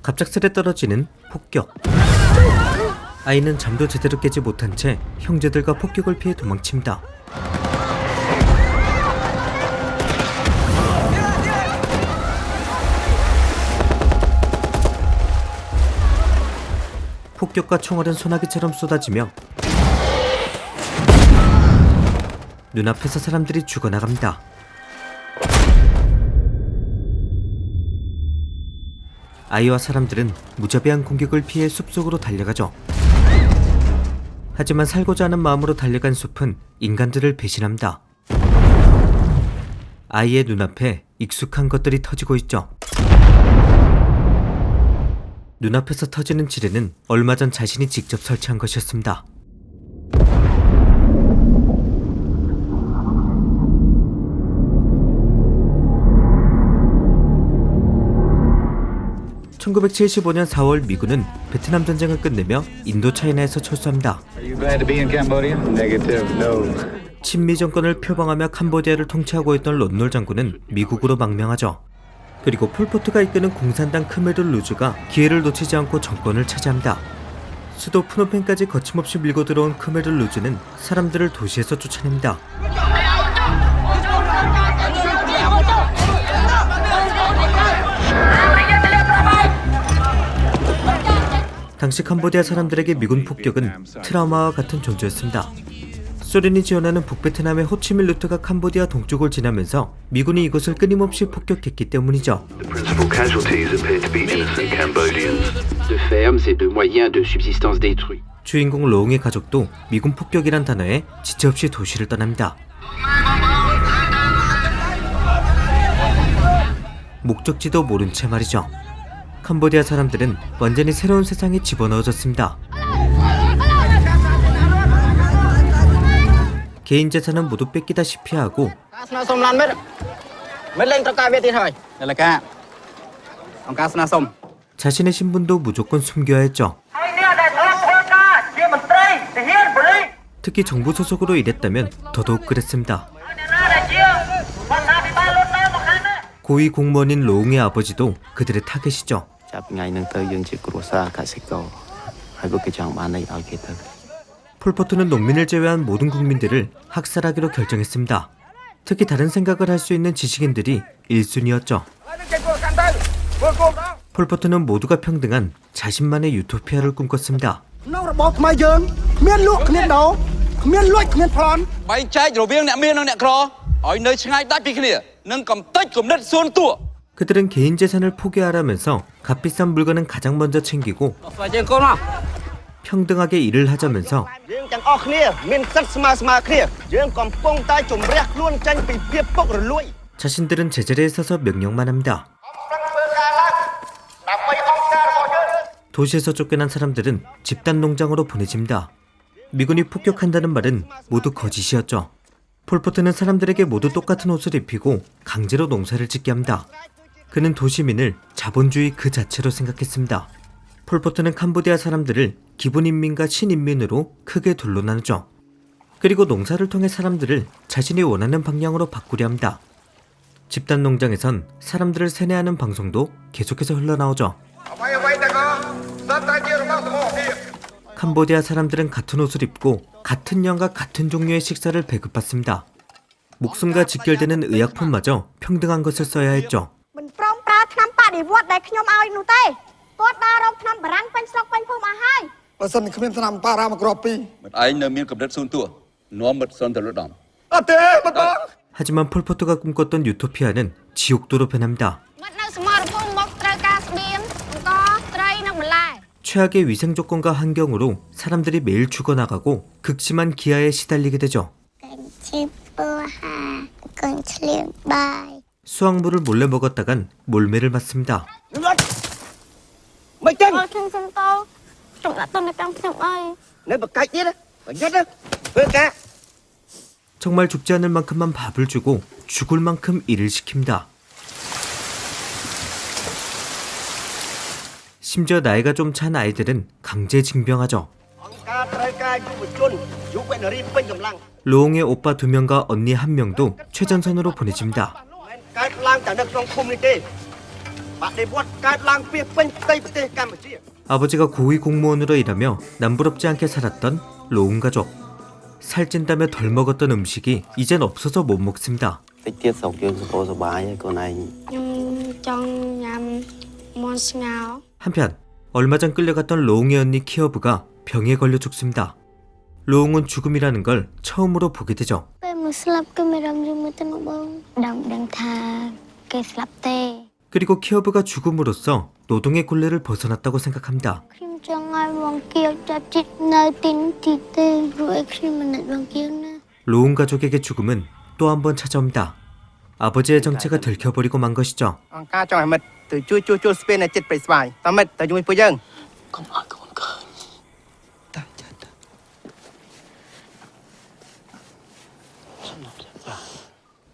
갑작스레 떨어지는 폭격. 아이는 잠도 제대로 깨지 못한 채 형제들과 폭격을 피해 도망칩니다. 폭격과 총알은 소나기처럼 쏟아지며 눈앞에서 사람들이 죽어나갑니다. 아이와 사람들은 무자비한 공격을 피해 숲속으로 달려가죠. 하지만 살고자 하는 마음으로 달려간 숲은 인간들을 배신합니다. 아이의 눈앞에 익숙한 것들이 터지고 있죠. 눈앞에서 터지는 지뢰는 얼마 전 자신이 직접 설치한 것이었습니다. (1975년 4월) 미군은 베트남 전쟁을 끝내며 인도차이나에서 철수합니다. 친미 정권을 표방하며 캄보디아를 통치하고 있던 론놀 장군은 미국으로 망명하죠. 그리고 폴포트가 이끄는 공산당 크메르 루즈가 기회를 놓치지 않고 정권을 차지합니다. 수도 프놈펜까지 거침없이 밀고 들어온 크메르 루즈는 사람들을 도시에서 쫓아냅니다. 당시 캄보디아 사람들에게 미군 폭격은 트라우마와 같은 존재였습니다. 소련이 지원하는 북베트남의 호치민 루트가 캄보디아 동쪽을 지나면서 미군이 이곳을 끊임없이 폭격했기 때문이죠. 주인공 로웅의 가족도 미군 폭격이란 단어에 지체 없이 도시를 떠납니다. 목적지도 모른 채 말이죠. 캄보디아 사람들은 완전히 새로운 세상에 집어넣어졌습니다. 개인 재산은 모두 뺏기다시피 하고 자신의 신분도 무조건 숨겨야 했죠. 특히 정부 소속으로 일했다면 더더욱 그랬습니다. 고위 공무원인 로웅의 아버지도 그들의 타겟이죠. 폴포트는 농민을 제외한 모든 국민들을 학살하기로 결정했습니다. 특히 다른 생각을 할 수 있는 지식인들이 1순위였죠. 폴포트는 모두가 평등한 자신만의 유토피아를 꿈꿨습니다. 그들은 개인 재산을 포기하라면서 값비싼 물건은 가장 먼저 챙기고 평등하게 일을 하자면서 자신들은 제자리에 서서 명령만 합니다. 도시에서 쫓겨난 사람들은 집단 농장으로 보내집니다. 미군이 폭격한다는 말은 모두 거짓이었죠. 폴포트는 사람들에게 모두 똑같은 옷을 입히고 강제로 농사를 짓게 합니다. 그는 도시민을 자본주의 그 자체로 생각했습니다. 폴포트는 캄보디아 사람들을 기본인민과 신인민으로 크게 둘로 나누죠. 그리고 농사를 통해 사람들을 자신이 원하는 방향으로 바꾸려 합니다. 집단 농장에선 사람들을 세뇌하는 방송도 계속해서 흘러나오죠. 캄보디아 사람들은 같은 옷을 입고 같은 양과 같은 종류의 식사를 배급받습니다. 목숨과 직결되는 의약품마저 평등한 것을 써야 했죠. 하지만 폴포트가 꿈꿨던 유토피아는 지옥도로 변합니다. 최악의 위생 조건과 환경으로 사람들이 매일 죽어나가고 극심한 기아에 시달리게 되죠. 수확물을 몰래 먹었다간 몰매를 맞습니다. 정말 죽지 않을 만큼만 밥을 주고 죽을 만큼 일을 시킵니다. 심지어 나이가 좀 찬 아이들은 강제 징병하죠. 로웅의 오빠 2명과 언니 1명도 최전선으로 보내집니다. 아버지가 고위 공무원으로 일하며 남부럽지 않게 살았던 로운 가족. 살찐다며 덜 먹었던 음식이 이젠 없어서 못 먹습니다. 한편 얼마 전 끌려갔던 로웅의 언니 키어브가 병에 걸려 죽습니다. 로웅은 죽음이라는 걸 처음으로 보게 되죠. 그리고 키어브가 죽음으로써 노동의 굴레를 벗어났다고 생각합니다. 로운 가족에게 죽음은 또 한 번 찾아옵니다. 아버지의 정체가 들켜버리고 만 것이죠.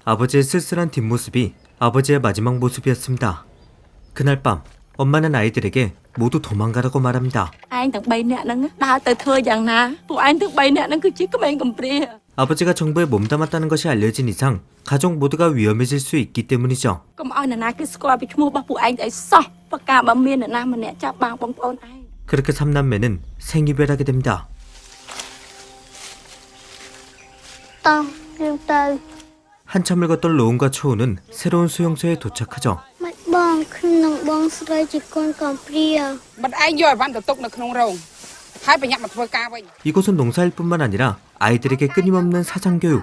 아버지의 쓸쓸한 뒷모습이 아버지의 마지막 모습이었습니다. 그날 밤 엄마는 아이들에게 모두 도망가라고 말합니다. 아버지가 정부에 몸담았다는 것이 알려진 이상 가족 모두가 위험해질 수 있기 때문이죠. 그렇게 삼남매는 생이별하게 됩니다. 한참을 걷던 로운과 초우는 새로운 수용소에 도착하죠. 이곳은 농사일 뿐만 아니라 아이들에게 끊임없는 사상교육.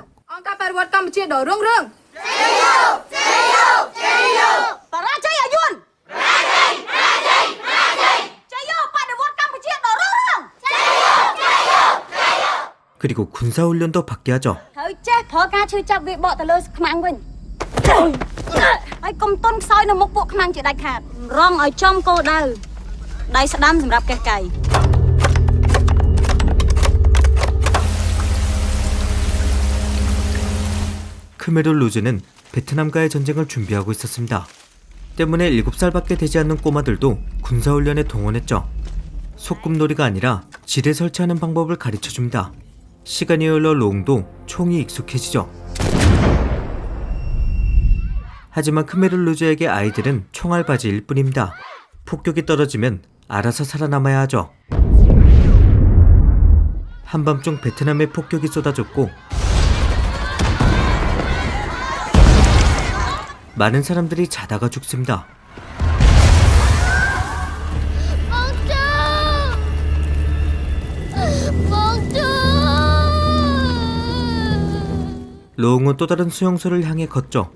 그리고 군사훈련도 받게 하죠. 크메르 루즈는 베트남과의 전쟁을 준비하고 있었습니다. 때문에 7살밖에 되지 않는 꼬마들도 군사훈련에 동원했죠. 소꿉놀이가 아니라 지뢰 설치하는 방법을 가르쳐줍니다. 시간이 흘러 로웅도 총이 익숙해지죠. 하지만 크메르 루즈에게 아이들은 총알바지일 뿐입니다. 폭격이 떨어지면 알아서 살아남아야 하죠. 한밤중 베트남에 폭격이 쏟아졌고 많은 사람들이 자다가 죽습니다. 로웅은 또 다른 수용소를 향해 걷죠.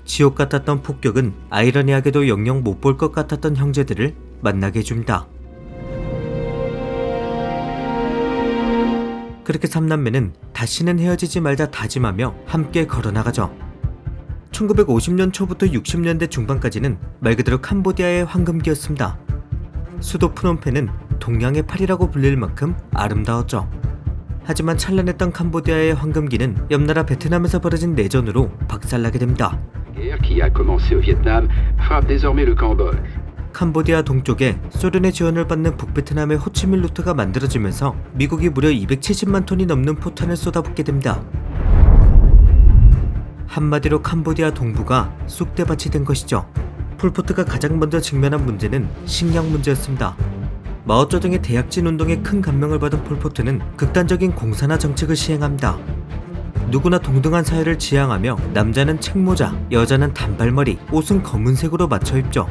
지옥 같았던 폭격은 아이러니하게도 영영 못 볼 것 같았던 형제들을 만나게 해줍니다. 그렇게 삼남매는 다시는 헤어지지 말자 다짐하며 함께 걸어나가죠. 1950년 초부터 60년대 중반까지는 말 그대로 캄보디아의 황금기였습니다. 수도 프놈펜은 동양의 파리라고 불릴 만큼 아름다웠죠. 하지만 찬란했던 캄보디아의 황금기는 옆나라 베트남에서 벌어진 내전으로 박살나게 됩니다. 캄보디아 동쪽에 소련의 지원을 받는 북베트남의 호치민 루트가 만들어지면서 미국이 무려 270만 톤이 넘는 포탄을 쏟아붓게 됩니다. 한마디로 캄보디아 동부가 쑥대밭이 된 것이죠. 폴포트가 가장 먼저 직면한 문제는 식량 문제였습니다. 마오쩌둥의 대약진 운동에 큰 감명을 받은 폴포트는 극단적인 공산화 정책을 시행합니다. 누구나 동등한 사회를 지향하며 남자는 책모자, 여자는 단발머리, 옷은 검은색으로 맞춰 입죠.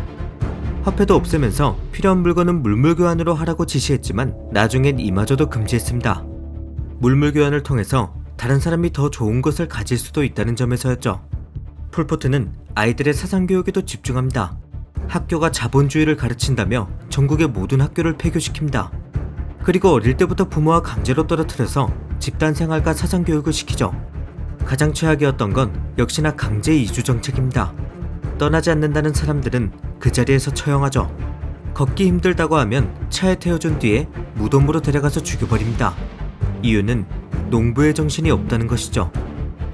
화폐도 없애면서 필요한 물건은 물물교환으로 하라고 지시했지만 나중엔 이마저도 금지했습니다. 물물교환을 통해서 다른 사람이 더 좋은 것을 가질 수도 있다는 점에서였죠. 폴포트는 아이들의 사상교육에도 집중합니다. 학교가 자본주의를 가르친다며 전국의 모든 학교를 폐교시킵니다. 그리고 어릴 때부터 부모와 강제로 떨어뜨려서 집단생활과 사상교육을 시키죠. 가장 최악이었던 건 역시나 강제 이주 정책입니다. 떠나지 않는다는 사람들은 그 자리에서 처형하죠. 걷기 힘들다고 하면 차에 태워준 뒤에 무덤으로 데려가서 죽여버립니다. 이유는 농부의 정신이 없다는 것이죠.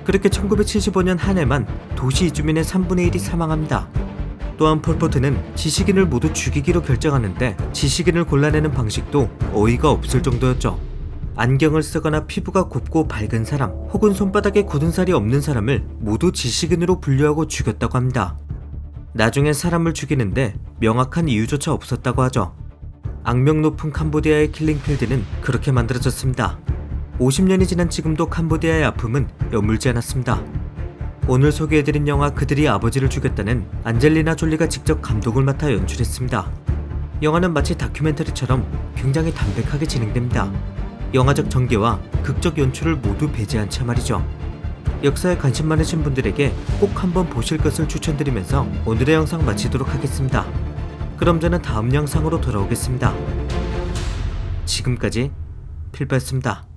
그렇게 1975년 한 해만 도시 이주민의 3분의 1이 사망합니다. 또한 폴포트는 지식인을 모두 죽이기로 결정하는데 지식인을 골라내는 방식도 어이가 없을 정도였죠. 안경을 쓰거나 피부가 곱고 밝은 사람 혹은 손바닥에 굳은 살이 없는 사람을 모두 지식인으로 분류하고 죽였다고 합니다. 나중엔 사람을 죽이는데 명확한 이유조차 없었다고 하죠. 악명 높은 캄보디아의 킬링필드는 그렇게 만들어졌습니다. 50년이 지난 지금도 캄보디아의 아픔은 여물지 않았습니다. 오늘 소개해드린 영화 그들이 아버지를 죽였다는 안젤리나 졸리가 직접 감독을 맡아 연출했습니다. 영화는 마치 다큐멘터리처럼 굉장히 담백하게 진행됩니다. 영화적 전개와 극적 연출을 모두 배제한 채 말이죠. 역사에 관심 많으신 분들에게 꼭 한번 보실 것을 추천드리면서 오늘의 영상 마치도록 하겠습니다. 그럼 저는 다음 영상으로 돌아오겠습니다. 지금까지 필바였습니다.